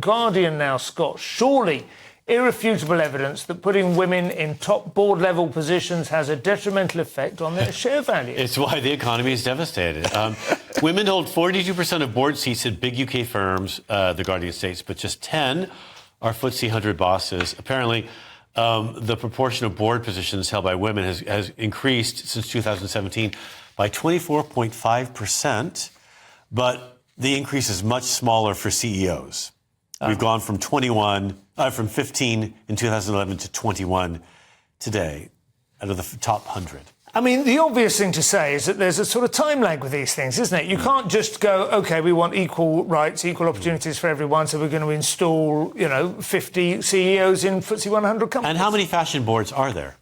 Guardian now, Scott. Surely irrefutable evidence that putting women in top board-level positions has a detrimental effect on their share value. It's why the economy is devastated. Women hold 42% of board seats at big UK firms, the Guardian states, but just 10 are FTSE 100 bosses. Apparently, the proportion of board positions held by women has increased since 2017 by 24.5%, but the increase is much smaller for CEOs. We've gone from 15 in 2011 to 21 today out of the top 100. I mean, the obvious thing to say is that there's a sort of time lag with these things, isn't it? You can't just go, OK, we want equal rights, equal opportunities for everyone, so we're going to install, 50 CEOs in FTSE 100 companies. And how many fashion boards are there?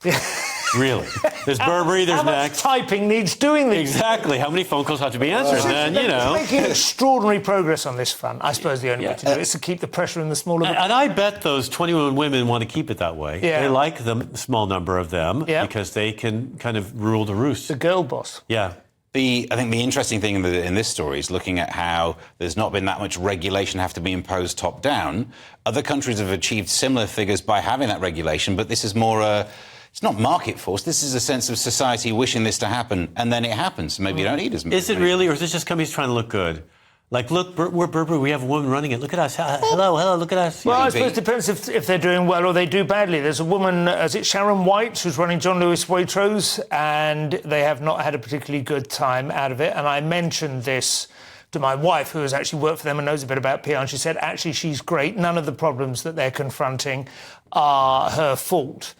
Really? There's Burberry, there's Next. How much typing needs doing these? Exactly. How many phone calls have to be answered? They're making extraordinary progress on this front. I suppose the only way to do it is to keep the pressure in the smaller... And I bet those 21 women want to keep it that way. Yeah. They like the small number of them because they can kind of rule the roost. The girl boss. Yeah. I think the interesting thing in this story is looking at how there's not been that much regulation have to be imposed top down. Other countries have achieved similar figures by having that regulation, but this is more it's not market force. This is a sense of society wishing this to happen, and then it happens. Maybe you don't need as much. Is it really, or is this just companies trying to look good? Like, look, we're Burberry, we have a woman running it. Look at us. Hello, look at us. Well, I suppose it depends if they're doing well or they do badly. There's a woman, is it Sharon White, who's running John Lewis Waitrose, and they have not had a particularly good time out of it. And I mentioned this to my wife, who has actually worked for them and knows a bit about PR, and she said, actually, she's great. None of the problems that they're confronting are her fault.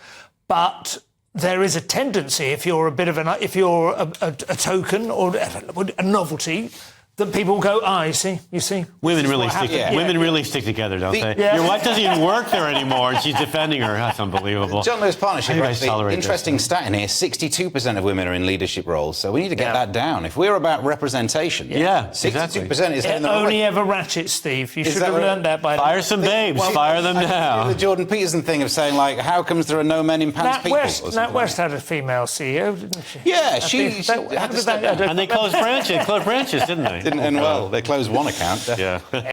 But there is a tendency, if you're a token or a novelty, that people go, you see. Women really stick together, don't they? Yeah. Your wife doesn't even work there anymore, and she's defending her. That's unbelievable. John Lewis Partnership, interesting stat in here, 62% of women are in leadership roles, so we need to get that down. If we're about representation, 62% is it only ever ratchets, Steve. You should have learned that by now. Fire some babes, fire them now. The Jordan Peterson thing of saying, like, how comes there are no men in pants people? Nat West had a female CEO, didn't she? Yeah, she had to step down. And they closed branches, didn't they? Didn't end well. They closed one account. Yeah.